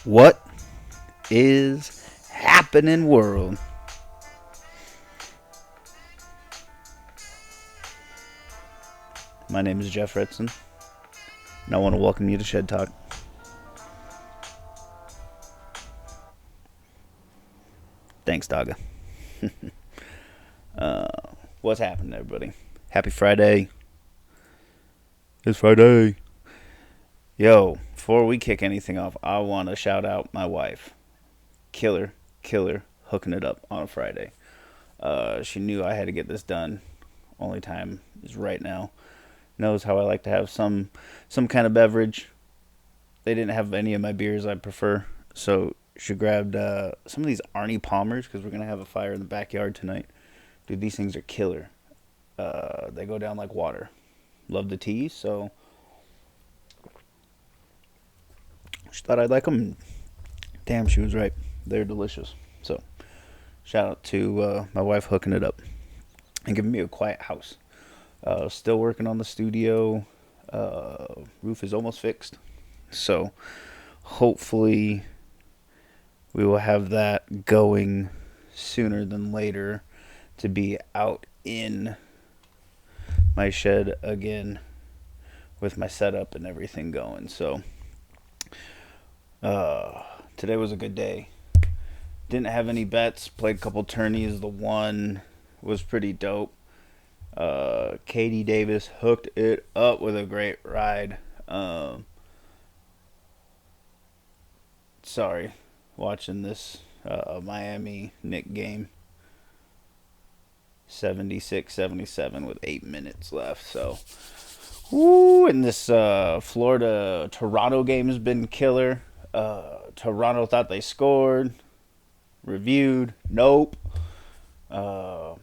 What is happening, world? My name is Jeff Redson, and I want to welcome you to ShedTalk. Thanks, Dogga. What's happening, everybody? Happy Friday. It's Friday. Yo, before we kick anything off, I want to shout out my wife. Killer, hooking it up on a Friday. She knew I had to get this done. Only time is right now. Knows how I like to have some kind of beverage. They didn't have any of my beers I prefer, so she grabbed some of these Arnie Palmers because we're gonna have a fire in the backyard tonight. Dude, these things are killer. They go down like water. Love the tea, so she thought I'd like them. Damn, she was right. They're delicious. So, shout out to my wife hooking it up and giving me a quiet house. Still working on the studio. Roof is almost fixed. So, hopefully, we will have that going sooner than later to be out in my shed again with my setup and everything going. So, today was a good day. Didn't have any bets. Played a couple tourneys. The one was pretty dope. Katie Davis hooked it up with a great ride. Sorry, watching this Miami Knick game. 76-77 with 8 minutes left. So, and this Florida-Toronto game has been killer. Toronto thought they scored. Reviewed. Nope. Then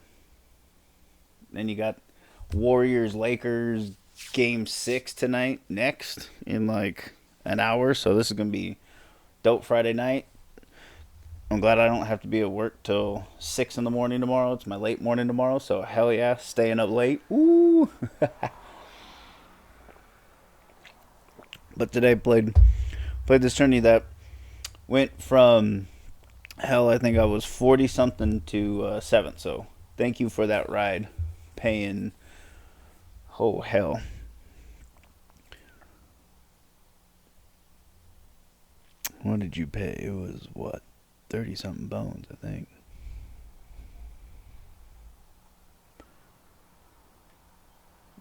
you got Warriors-Lakers game 6 tonight. Next in like an hour. So this is going to be dope Friday night. I'm glad I don't have to be at work till 6 in the morning tomorrow. It's my late morning tomorrow, so hell yeah, staying up late. Ooh. But today played this tourney that went from hell, I think I was 40 something to 7th. So thank you for that ride. Paying oh hell. What did you pay? It was what? 30 something bones, I think.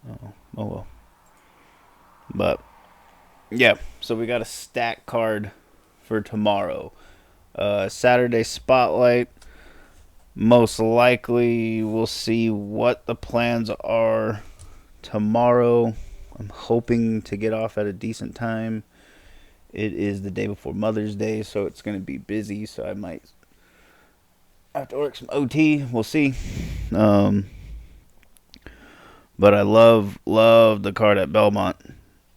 Oh well. But yeah, so we got a stack card for tomorrow. Saturday spotlight. Most likely we'll see what the plans are tomorrow. I'm hoping to get off at a decent time. It is the day before Mother's Day, so it's going to be busy, so I might have to work some OT. We'll see. But I love the card at Belmont,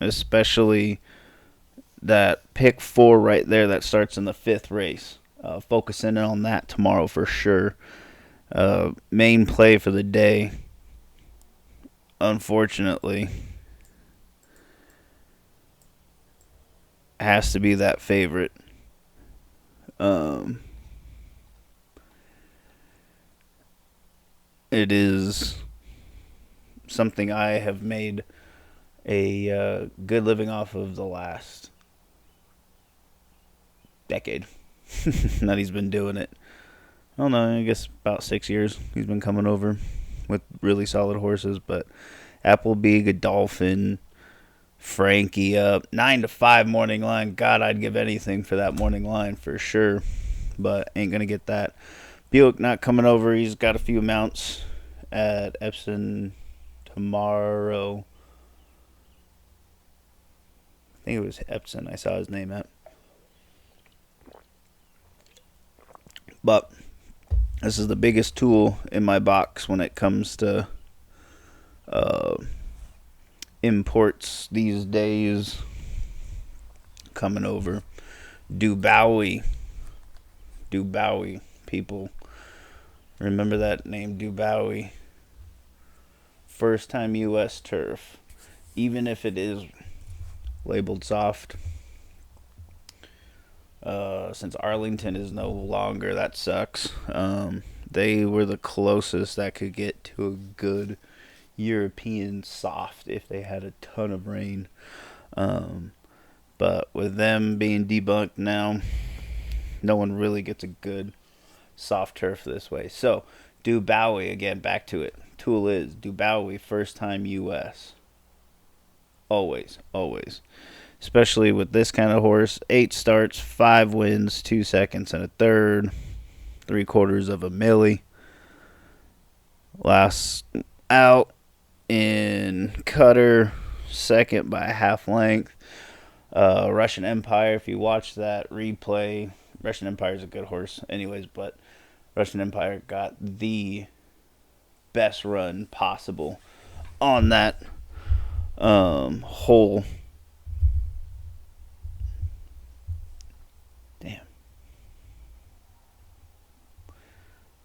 especially that pick 4 right there that starts in the 5th race. Focusing on that tomorrow for sure. Main play for the day, unfortunately, has to be that favorite. It is something I have made a good living off of the last decade that he's been doing it. I don't know, I guess about 6 years he's been coming over with really solid horses. But Appleby, Godolphin, Frankie up 9-5 morning line. God, I'd give anything for that morning line for sure, but ain't gonna get that. Buick not coming over. He's got a few mounts at Epsom tomorrow. I think it was Epsom I saw his name at. But this is the biggest tool in my box when it comes to imports these days coming over. Dubowie, people remember that name, Dubowie. First time U.S. turf, even if it is labeled soft. Since Arlington is no longer, that sucks. They were the closest that could get to a good European soft if they had a ton of rain. Um, but with them being debunked now, no one really gets a good soft turf this way. So, Dubowie, again, back to it. Tool is Dubowie, first time U.S. Always, always. Especially with this kind of horse. 8 starts, 5 wins, 2 seconds and a third, 3/4 of a milli. Last out in Cutter, second by a half length. Russian Empire, if you watch that replay, Russian Empire is a good horse anyways, but Russian Empire got the best run possible on that whole. Damn.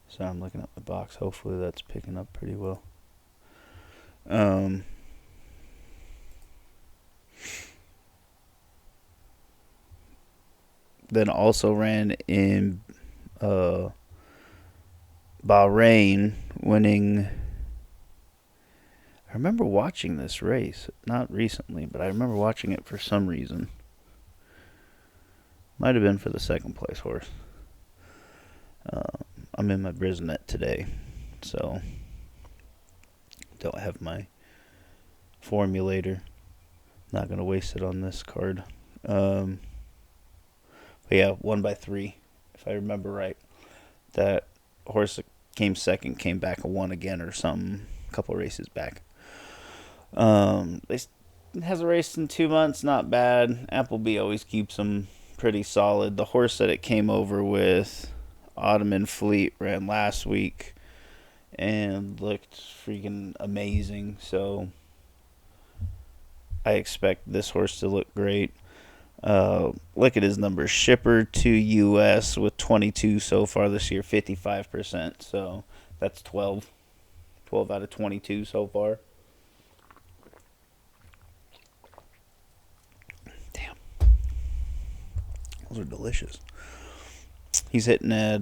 So I'm looking at the box. Hopefully that's picking up pretty well. Then also ran in Bahrain, winning. I remember watching this race, not recently, but I remember watching it for some reason. Might have been for the second place horse. I'm in my Brisnet today, so don't have my formulator. Not going to waste it on this card. But yeah, 1 by 3, if I remember right. That horse that came second came back and won again or something, a couple races back. It has a race in 2 months, not bad. Appleby always keeps them pretty solid. The horse that it came over with, Ottoman Fleet, ran last week and looked freaking amazing. So I expect this horse to look great. Look at his numbers. Shipper to U.S. with 22 so far this year, 55%. So that's 12 out of 22 so far. Damn. Those are delicious. He's hitting at,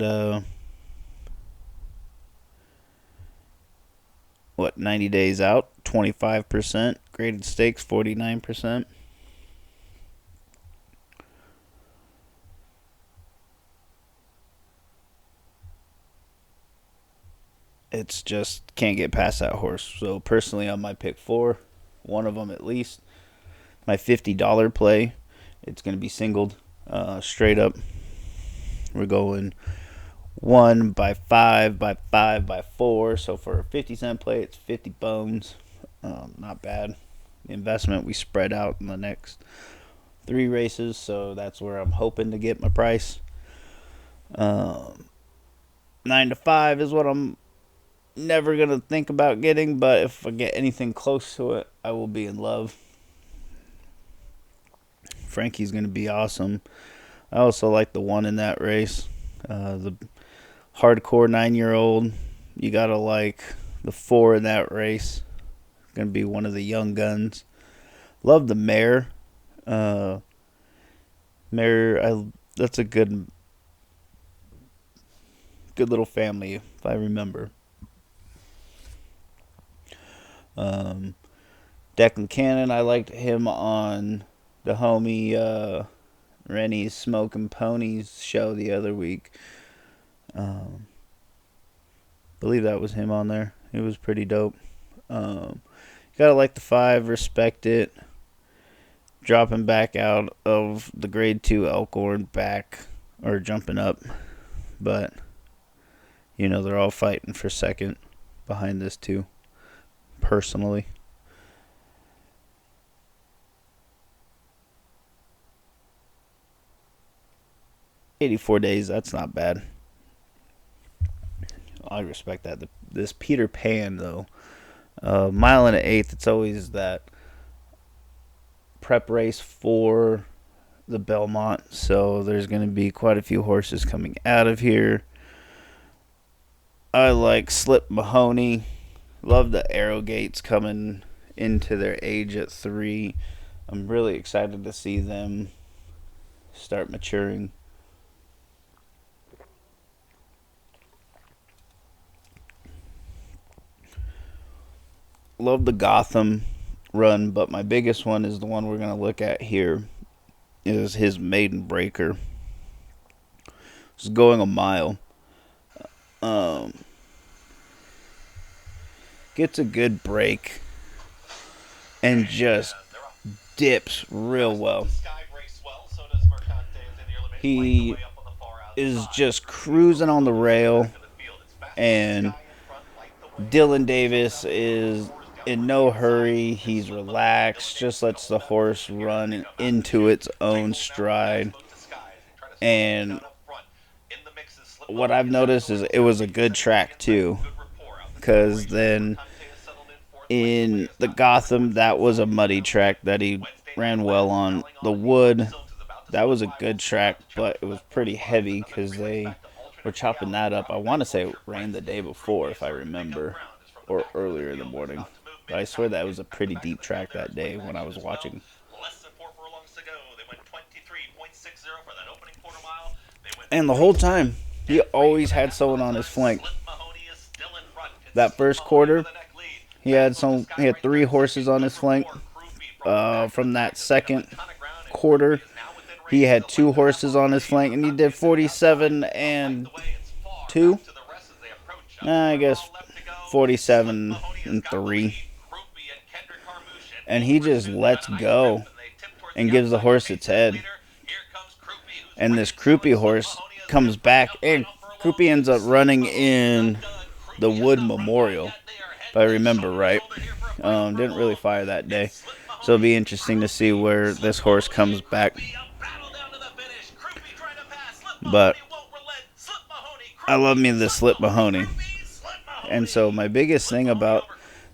90 days out, 25%. Graded stakes, 49%. It's just can't get past that horse. So personally, on my pick 4, one of them at least, my $50 play, it's going to be singled straight up. We're going 1 by 5 by 5 by 4. So for a 50-cent play, it's 50 bones. Not bad. The investment we spread out in the next 3 races, so that's where I'm hoping to get my price. 9 to 5 is what I'm never going to think about getting, but if I get anything close to it, I will be in love. Frankie's going to be awesome. I also like the one in that race. The hardcore 9-year-old. You got to like the 4 in that race. Going to be one of the young guns. Love the mare. That's a good little family, if I remember. Declan Cannon, I liked him on the homie Rennie's Smoking Ponies show the other week. Believe that was him on there. It was pretty dope. You gotta like the 5, respect it. Dropping back out of the grade 2 Elkhorn back, or jumping up. But, they're all fighting for second behind this 2. Personally. $84 days, that's not bad. I respect that. This Peter Pan, though, mile and an eighth, it's always that prep race for the Belmont, so there's going to be quite a few horses coming out of here. I like Slip Mahoney. Love the Arrowgates coming into their age at 3. I'm really excited to see them start maturing. love the Gotham run, but my biggest one is the one we're going to look at here. Is his maiden breaker. It's going a mile. Um, Gets a good break and just dips real well. He is just cruising on the rail, and Dylan Davis is in no hurry. He's relaxed, just lets the horse run into its own stride. And what I've noticed is it was a good track too, because then in the Gotham, that was a muddy track that he ran well on. The Wood, that was a good track, but it was pretty heavy because they were chopping that up. I want to say it rained the day before, if I remember, or earlier in the morning. But I swear that was a pretty deep track that day when I was watching. And the whole time, he always had someone on his flank. That first quarter, he had 3 horses on his flank. From that second quarter, he had 2 horses on his flank, and he did 47 and 2. I guess 47 and 3. And he just lets go and gives the horse its head. And this Crouppy horse comes back, and Crouppy ends up running in the Wood Memorial, if I remember right. Didn't really fire that day. So it'll be interesting to see where this horse comes back. But I love me this Slip Mahoney. And so my biggest thing about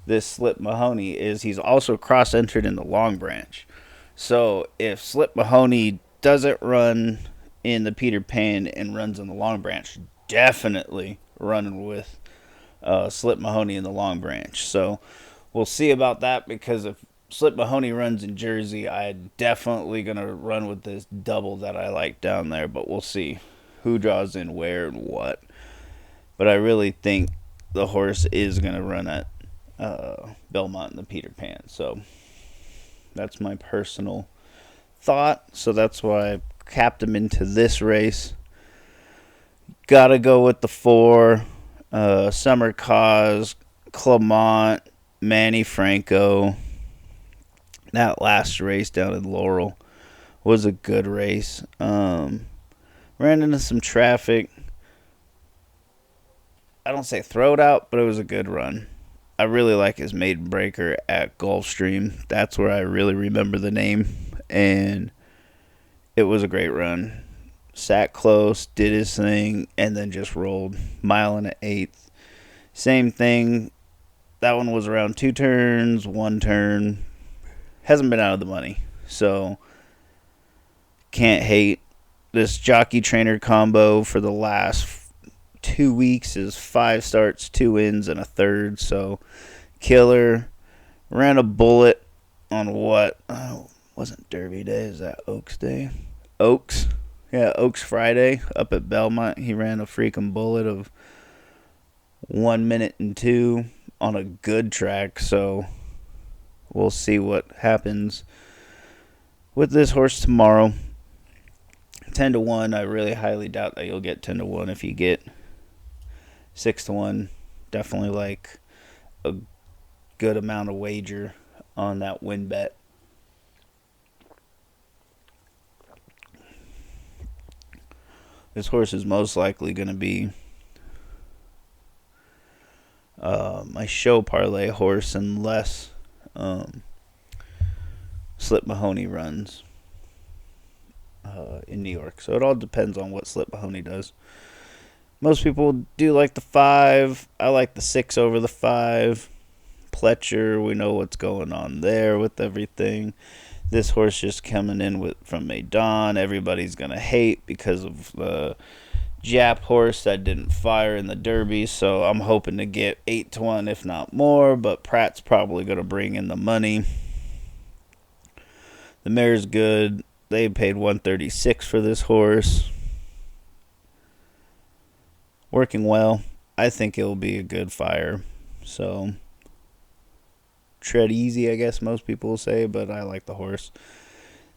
this Slip Mahoney is he's also cross-entered in the Long Branch. So if Slip Mahoney doesn't run in the Peter Pan and runs in the Long Branch, definitely running with Slip Mahoney in the Long Branch. So we'll see about that, because if Slip Mahoney runs in Jersey, I'm definitely going to run with this double that I like down there. But we'll see who draws in where and what. But I really think the horse is going to run at Belmont in the Peter Pan. So that's my personal thought. So that's why I capped him into this race. Gotta go with the 4. Summer Cause, Clement, Manny Franco. That last race down in Laurel was a good race. Ran into some traffic. I don't say throw it out, but it was a good run. I really like his maiden breaker at Gulfstream. That's where I really remember the name. And it was a great run. Sat close, did his thing, and then just rolled. Mile and an eighth. Same thing. That one was around 2 turns, 1 turn. Hasn't been out of the money. So, can't hate. This jockey trainer combo for the last 2 weeks is 5 starts, 2 wins, and a third. So, killer. Ran a bullet on what? Wasn't Derby Day. Is that Oaks Day? Oaks. Yeah, Oaks Friday up at Belmont. He ran a freaking bullet of 1 minute and 2 on a good track. So we'll see what happens with this horse tomorrow. 10-1. I really highly doubt that you'll get 10-1. If you get 6-1, definitely like a good amount of wager on that win bet. This horse is most likely going to be my show parlay horse unless Slip Mahoney runs in New York. So it all depends on what Slip Mahoney does. Most people do like the 5. I like the 6 over the 5. Pletcher, we know what's going on there with everything. This horse just coming in from Maidan. Everybody's going to hate because of the Jap horse that didn't fire in the Derby. So I'm hoping to get 8-1, if not more. But Pratt's probably going to bring in the money. The mare's good. They paid $136 for this horse. Working well. I think it will be a good fire. So tread easy, I guess most people will say, but I like the horse.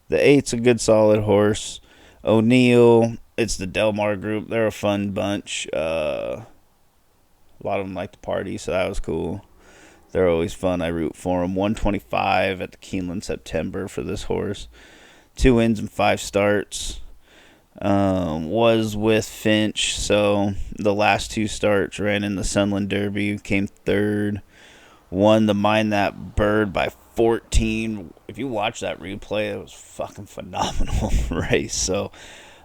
The 8's a good solid horse. O'Neill, it's the Delmar group. They're a fun bunch. A lot of them like to party, so that was cool. They're always fun. I root for them. 125 at the Keeneland September for this horse. 2 wins and 5 starts. Was with Finch, so the last 2 starts ran in the Sunland Derby, came third. Won the Mind That Bird by 14. If you watch that replay, it was fucking phenomenal race. So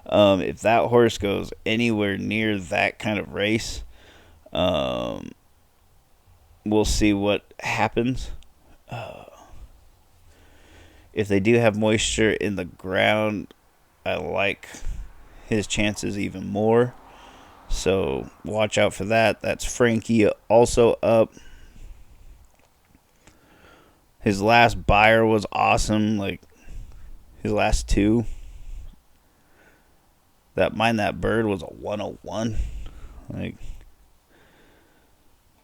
if that horse goes anywhere near that kind of race, we'll see what happens. If they do have moisture in the ground, I like his chances even more. So watch out for that. That's Frankie also up. His last buyer was awesome. Like, his last 2. That Mind That Bird was a 101. Like,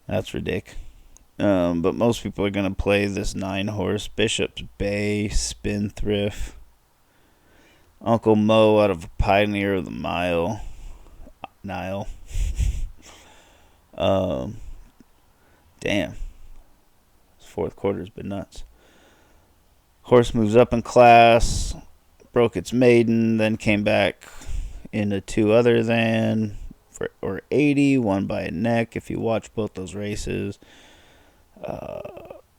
that's ridiculous. But most people are going to play this 9 horse. Bishop's Bay, Spendthrift. Uncle Mo out of Pioneer of the Nile. Damn. This fourth quarter's been nuts. Horse moves up in class. Broke its maiden. Then came back into 2 other than. Or 80. Won by a neck. If you watch both those races.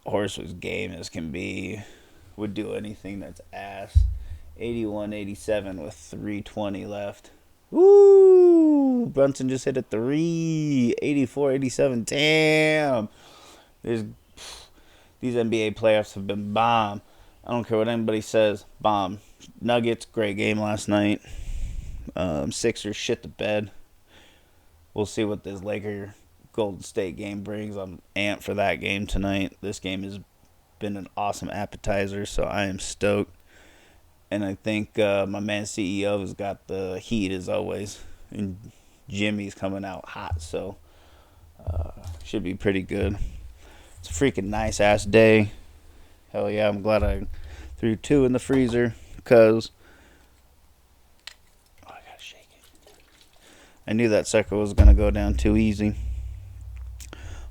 Horse was game as can be. Would do anything that's ass. 81, 87 with 320 left. Woo! Brunson just hit a 3. 84, 87. Damn. These NBA playoffs have been bomb. I don't care what anybody says. Bomb. Nuggets, great game last night. Sixers shit the bed. We'll see what this Laker Golden State game brings. I'm amped for that game tonight. This game has been an awesome appetizer, so I am stoked. And I think my man CEO has got the heat as always. And Jimmy's coming out hot, so should be pretty good. It's a freaking nice-ass day. Hell yeah, I'm glad I threw 2 in the freezer because I gotta shake it. I knew that sucker was going to go down too easy.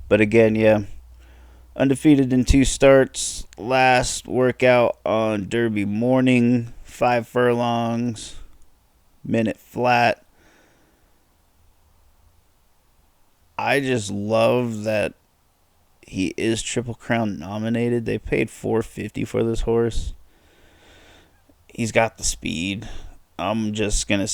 But again, yeah, undefeated in 2 starts. Last workout on Derby morning, 5 furlongs, minute flat. I just love that he is Triple Crown nominated. They paid $450 for this horse. He's got the speed. I'm just going to...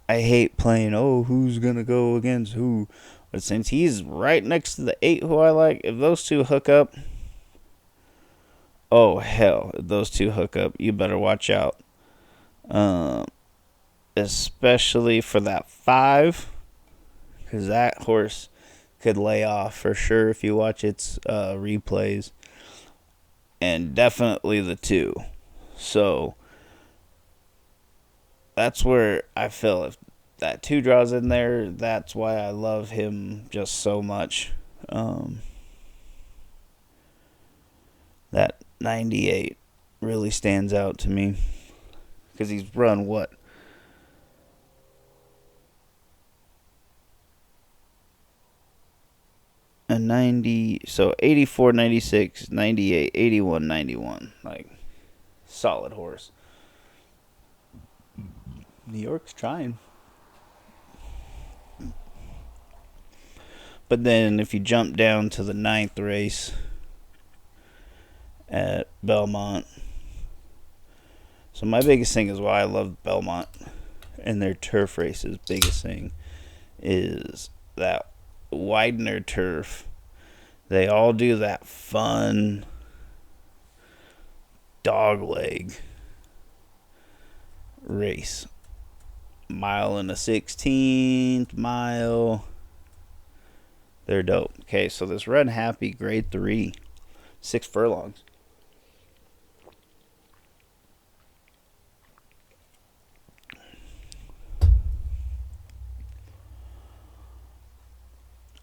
I hate playing, who's going to go against who? But since he's right next to the 8 who I like, if those 2 hook up... Oh, hell. If those 2 hook up, you better watch out. Especially for that 5. Because that horse could lay off for sure if you watch its replays. And definitely the 2. So, that's where I feel if that 2 draws in there, that's why I love him just so much. That 98 really stands out to me. Because he's run what? A 90, so 84, 96, 98, 81, 91. Like, solid horse. New York's trying. But then if you jump down to the 9th race at Belmont. So my biggest thing is why I love Belmont and their turf races. Biggest thing is that Widener turf. They all do that fun dogleg race. Mile and a 16th mile. They're dope. Okay, so this Runhappy grade 3, 6 furlongs.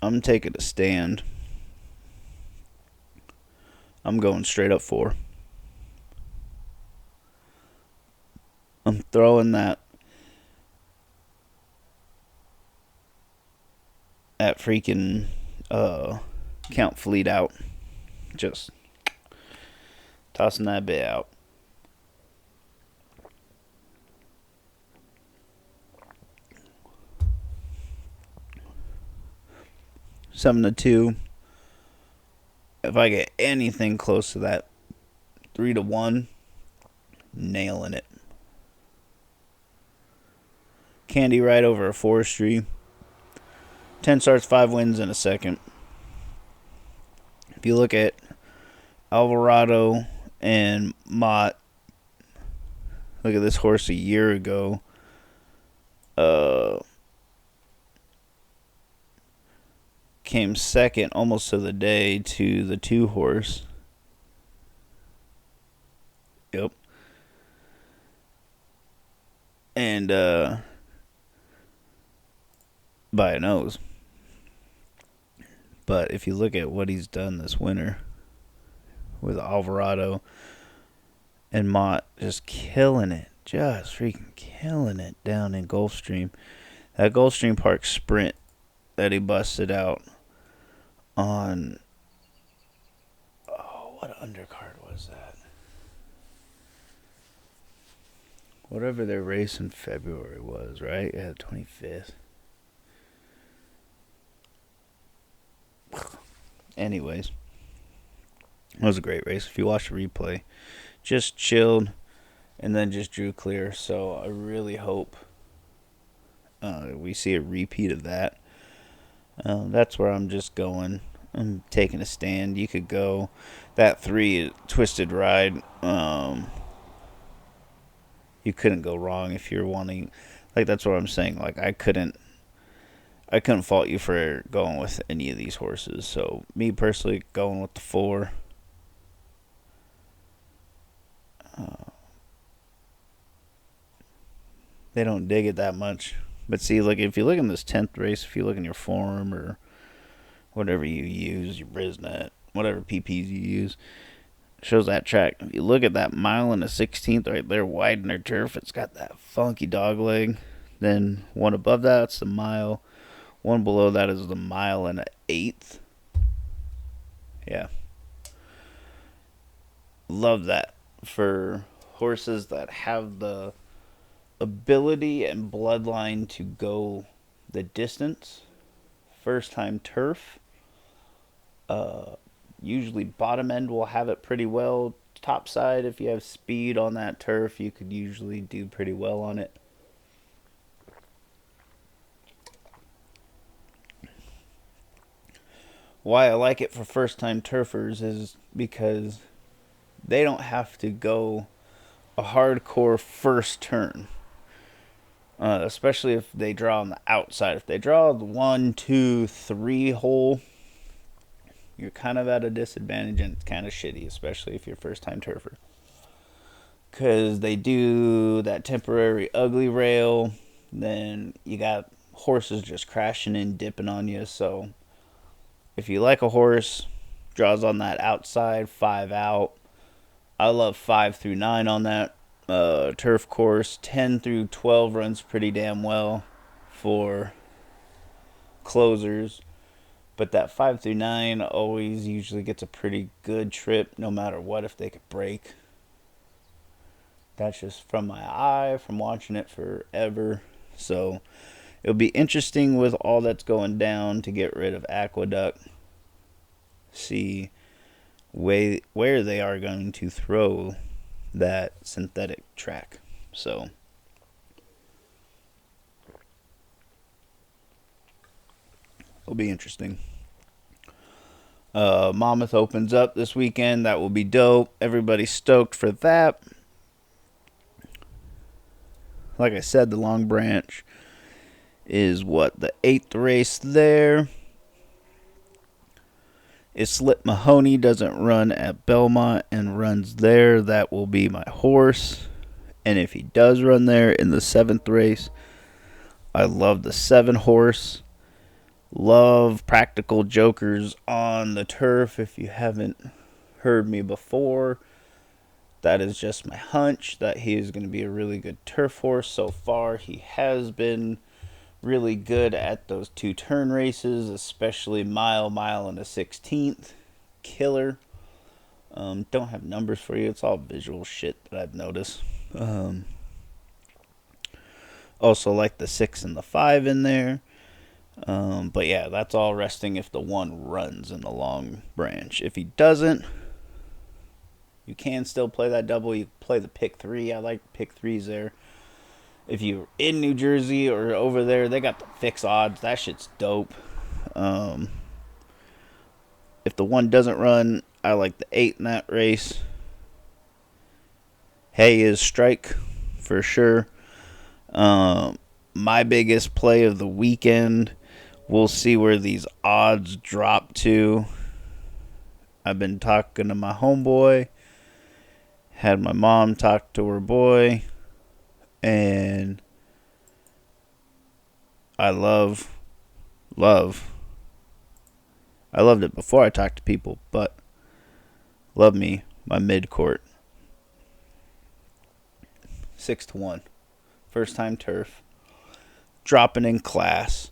I'm taking a stand I'm going straight up 4. I'm throwing that freaking Count Fleet out. Just tossing that bit out. Seven to 2. If I get anything close to that 3 to 1, nailing it. Candy right over a Forestry. 10 starts, 5 wins in a second. If you look at Alvarado and Mott, look at this horse a year ago. Came second almost to the day to the 2 horse. Yep. And by a nose. But if you look at what he's done this winter with Alvarado and Mott, just killing it. Just freaking killing it down in Gulfstream. That Gulfstream Park sprint that he busted out on, what undercard was that? Whatever their race in February was, right? Yeah, 25th. Anyways, it was a great race. If you watch the replay, just chilled and then just drew clear. So I really hope we see a repeat of that. That's where I'm just going. I'm taking a stand. You could go that 3 Twisted Ride. You couldn't go wrong if you're wanting. Like, that's what I'm saying. Like, I couldn't fault you for going with any of these horses. So me personally, going with the 4. They don't dig it that much. But see, like, if you look in this 10th race, if you look in your form or whatever you use, your Brisnet, whatever PPs you use, shows that track. If you look at that mile and a 16th right there, widener turf, it's got that funky dog leg. Then one above that's the mile. One below that is the mile and an 1/8. Yeah. Love that for horses that have the ability and bloodline to go the distance. First time turf. Usually bottom end will have it pretty well. Top side, if you have speed on that turf, you could usually do pretty well on it. Why I like it for first time turfers is because they don't have to go a hardcore first turn. Especially if they draw on the outside. If they draw the 1, 2, 3 hole, you're kind of at a disadvantage, and it's kind of shitty, especially if you're first time turfer. Because they do that temporary ugly rail, then you got horses just crashing in, dipping on you. So if you like a horse, draws on that outside, 5 out. I love 5 through 9 on that turf course. 10 through 12 runs pretty damn well for closers. But that 5 through 9 always usually gets a pretty good trip, no matter what, if they could break. That's just from my eye, from watching it forever. So it'll be interesting with all that's going down to get rid of Aqueduct. See where they are going to throw that synthetic track. So it'll be interesting. Monmouth opens up this weekend. That will be dope. Everybody's stoked for that. Like I said, the Long Branch is the 8th race there. If Slip Mahoney doesn't run at Belmont and runs there, that will be my horse. And if he does run there in the 7th race, I love the 7 horse. Love Practical Jokers on the turf. If you haven't heard me before, that is just my hunch that he is going to be a really good turf horse. So far, he has been really good at those 2-turn races, especially mile and a 16th. Killer. Don't have numbers for you. It's all visual shit that I've noticed. Also like the 6 and the 5 in there. But yeah, that's all resting if the 1 runs in the long branch. If he doesn't, you can still play that double. You play the pick 3. I like pick 3s there. If you're in New Jersey or over there, they got the fixed odds. That shit's dope. If the 1 doesn't run, I like the 8 in that race. Hay is strike for sure. My biggest play of the weekend, we'll see where these odds drop to. I've been talking to my homeboy, had my mom talk to her boy, and I loved it before I talked to people, but love me, my mid-court. 6-1. First time turf. Dropping in class.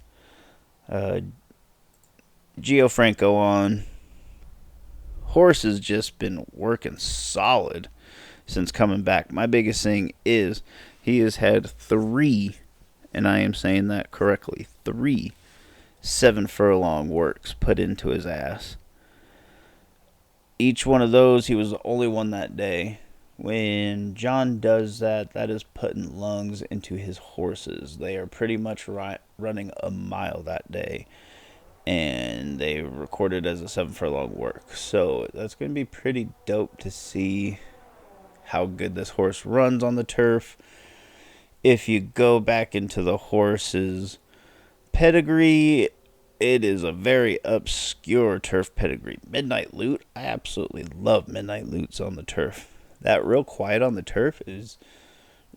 Gio Franco on. Horse has just been working solid since coming back. My biggest thing is he has had 3, and I am saying that correctly, 3 7-furlong works put into his ass. Each one of those, he was the only one that day. When John does that, that is putting lungs into his horses. They are pretty much running a mile that day, and they recorded as a 7-furlong work. So that's going to be pretty dope to see how good this horse runs on the turf. If you go back into the horse's pedigree, it is a very obscure turf pedigree. Midnight Loot, I absolutely love Midnight Loots on the turf. That Real Quiet on the turf is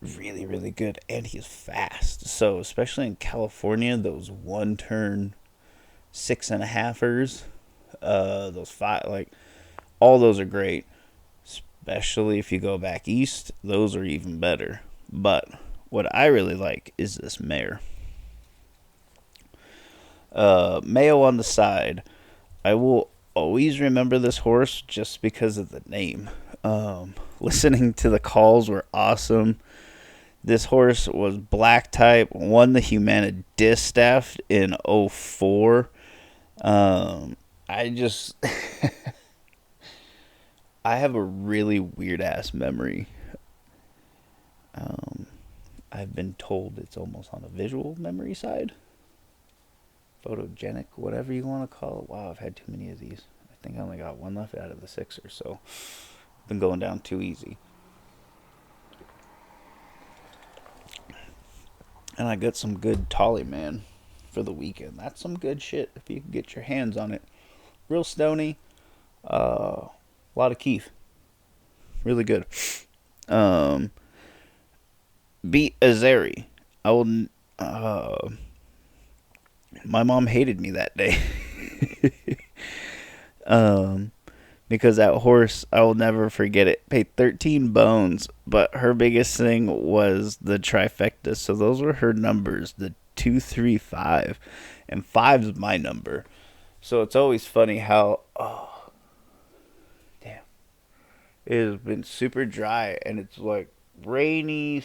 really, really good, and he's fast. So, especially in California, those 1-turn 6.5ers, those 5, like, all those are great. Especially if you go back east, those are even better. But what I really like is this mare. Mayo on the side. I will always remember this horse just because of the name. Listening to the calls were awesome. This horse was black type, won the Humana Distaff in 04. I just I have a really weird ass memory. I've been told it's almost on a visual memory side. Photogenic, whatever you want to call it. Wow, I've had too many of these. I think I only got 1 left out of the 6 or so. Been going down too easy. And I got some good Tolly Man for the weekend. That's some good shit if you can get your hands on it. Real stony. A lot of Keith. Really good. Beat Azeri. I will. My mom hated me that day. Because that horse, I will never forget it, paid 13 bones, but her biggest thing was the trifecta. So those were her numbers, the 2, 3, 5, and 5's my number. So it's always funny how, damn, it has been super dry, and it's like rainy /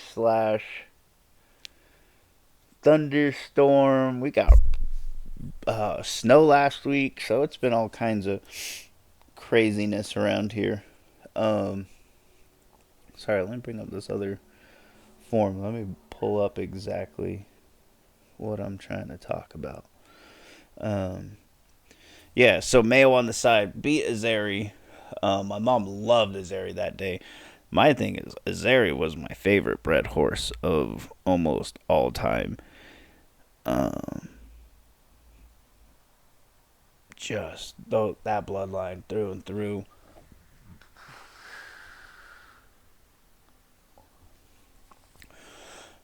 thunderstorm. We got snow last week, so it's been all kinds of craziness around here. Sorry, let me bring up this other form. Let me pull up exactly what I'm trying to talk about. Yeah, so Mayo on the side beat Azeri. My mom loved Azeri that day. My thing is, Azeri was my favorite bred horse of almost all time. Just that bloodline through and through.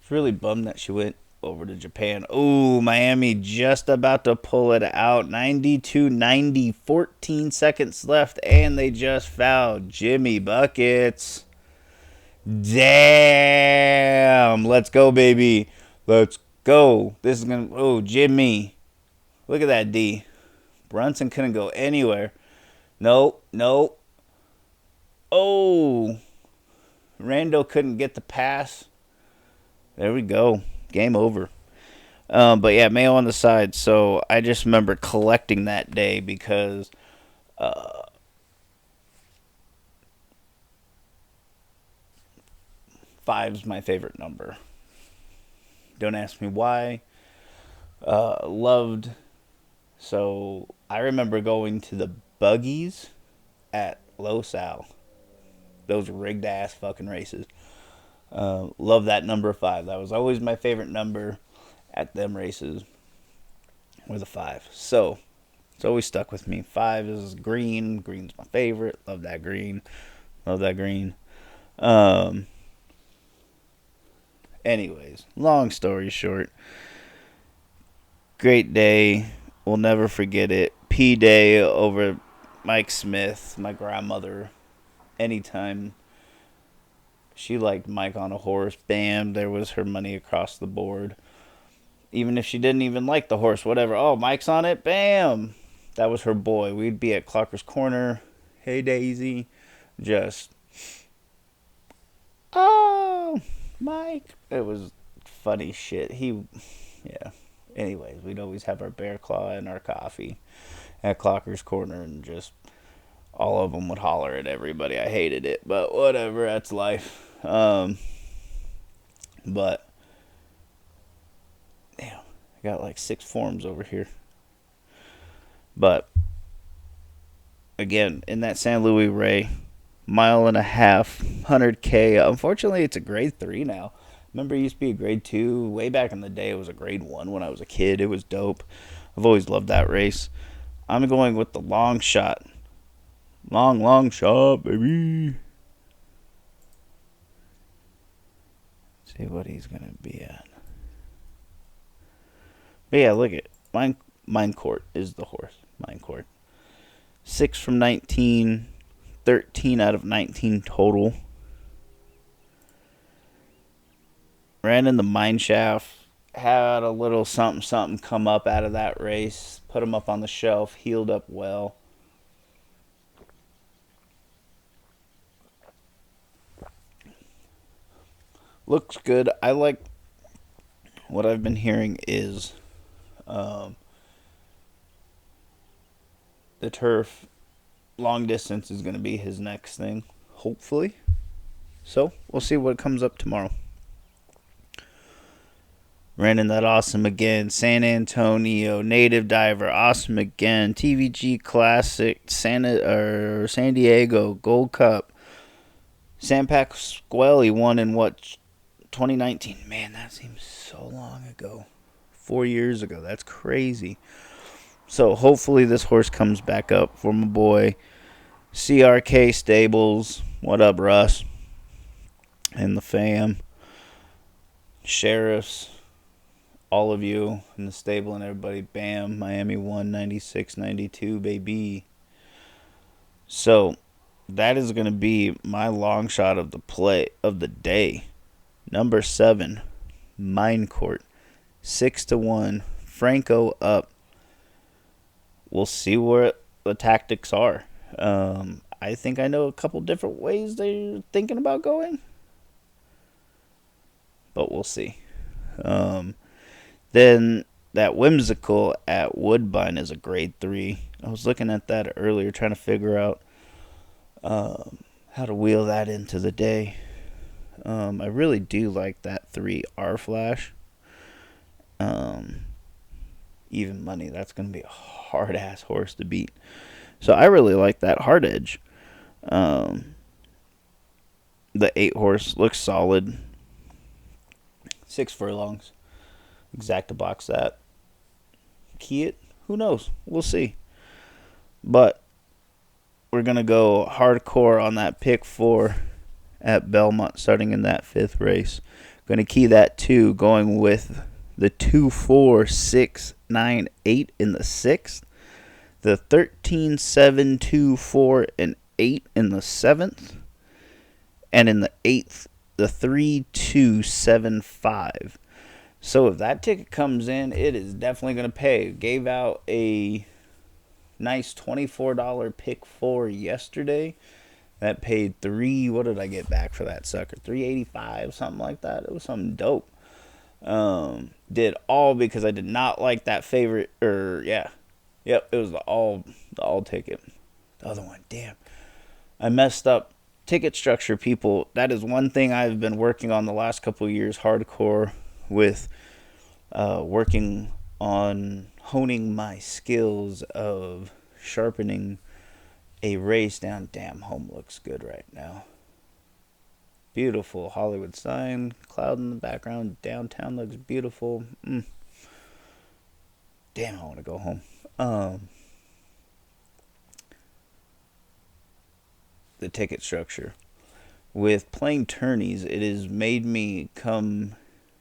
It's really bummed that she went over to Japan. Ooh, Miami just about to pull it out. 92-90, 14 seconds left, and they just fouled Jimmy Buckets. Damn. Let's go, baby. Let's go. This is going to... Oh, Jimmy. Look at that D. Brunson couldn't go anywhere. Nope. Oh. Randall couldn't get the pass. There we go. Game over. But yeah, Mayo on the side. So I just remember collecting that day because five's my favorite number. Don't ask me why. Loved. So I remember going to the buggies at Los Al. Those rigged ass fucking races. Love that number 5. That was always my favorite number at them races. Or the 5. So it's always stuck with me. 5 is green. Green's my favorite. Love that green. Anyways, long story short. Great day. We'll never forget it. P Day over Mike Smith, my grandmother. Anytime she liked Mike on a horse, bam, there was her money across the board. Even if she didn't even like the horse, whatever. Oh, Mike's on it, bam. That was her boy. We'd be at Clocker's Corner. Hey, Daisy. Just, oh, Mike. It was funny shit. Yeah. Anyways, we'd always have our bear claw and our coffee at Clocker's Corner, and just all of them would holler at everybody. I hated it, but whatever, that's life. But damn, I got like 6 forms over here. But again, in that San Luis Rey, 1.5 miles, 100K. Unfortunately, it's a grade 3 now. Remember, it used to be a grade 2. Way back in the day, it was a grade 1 when I was a kid. It was dope. I've always loved that race. I'm going with the long shot. Long shot, baby. Let's see what he's going to be at. But yeah, look at it. Mine Court is the horse. Mine Court. 6 from 19. 13 out of 19 total. Ran in the mine shaft. Had a little something come up out of that race. Put him up on the shelf. Healed up well. Looks good. I like what I've been hearing is the turf long distance is going to be his next thing, hopefully. So we'll see what comes up tomorrow. Ran in that awesome again. San Antonio native diver, awesome again. TVG Classic, San Diego Gold Cup. Sampak Squelly won in 2019. Man, that seems so long ago. 4 years ago. That's crazy. So hopefully this horse comes back up for my boy. CRK Stables. What up, Russ? And the fam. Sheriffs. All of you in the stable and everybody. Bam. Miami won 96-92, baby. So that is going to be my long shot of the play of the day. Number 7, Mine Court. 6-1. Franco up. We'll see where the tactics are. I think I know a couple different ways they're thinking about going. But we'll see. Then that Whimsical at Woodbine is a grade 3. I was looking at that earlier, trying to figure out how to wheel that into the day. I really do like that 3 R Flash. Even money, that's going to be a hard-ass horse to beat. So I really like that Hard Edge. The 8 horse looks solid. 6 furlongs. Exacta box that. Key it? Who knows? We'll see. But we're going to go hardcore on that pick 4 at Belmont, starting in that 5th race. Going to key that 2, going with the 2, 4, 6, 9, 8 in the 6th, the 13, 7, 2, 4, and 8 in the 7th, and in the 8th, the 3, 2, 7, 5. So if that ticket comes in, it is definitely going to pay. Gave out a nice $24 pick 4 yesterday. That paid what did I get back for that sucker? $3.85, something like that. It was something dope. Did all because I did not like that favorite, Yep, it was the all ticket. The other one, damn. I messed up ticket structure, people. That is one thing I've been working on the last couple of years, hardcore, with working on honing my skills of sharpening a race down. Damn, home looks good right now. Beautiful Hollywood sign, cloud in the background, downtown looks beautiful. Damn, I want to go home. The ticket structure. With playing tourneys, it has made me come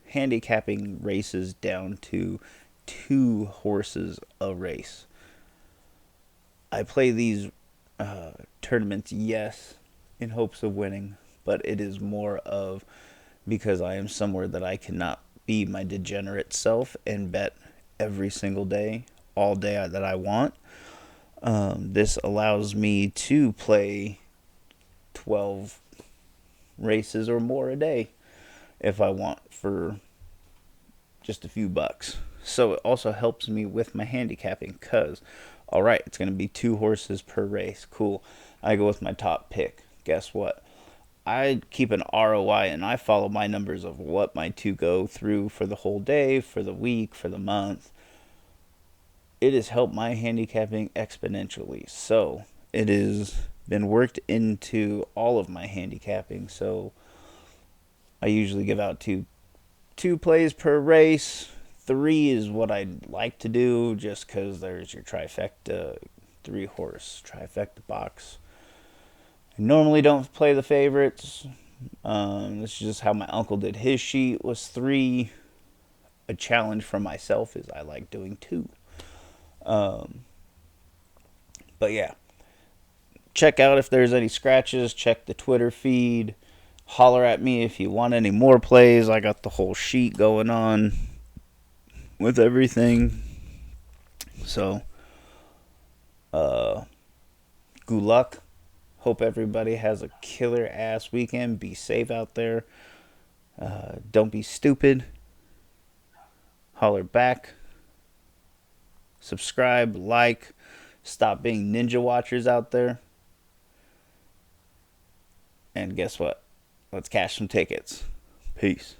handicapping races down to 2 horses a race. I play these tournaments, yes, in hopes of winning, but it is more of because I am somewhere that I cannot be my degenerate self and bet every single day, all day that I want. This allows me to play 12 races or more a day if I want for just a few bucks. So it also helps me with my handicapping because, alright, it's going to be 2 horses per race. Cool. I go with my top pick. Guess what? I keep an ROI and I follow my numbers of what my 2 go through for the whole day, for the week, for the month. It has helped my handicapping exponentially. So it has been worked into all of my handicapping. So I usually give out two plays per race. 3 is what I'd like to do just because there's your trifecta, 3 horse trifecta box. I normally don't play the favorites. This is just how my uncle did his sheet, was 3. A challenge for myself is I like doing 2. But yeah, check out if there's any scratches. Check the Twitter feed. Holler at me if you want any more plays. I got the whole sheet going on with everything. So, good luck. Hope everybody has a killer ass weekend. Be safe out there. Don't be stupid. Holler back. Subscribe, like. Stop being ninja watchers out there. And guess what? Let's cash some tickets. Peace.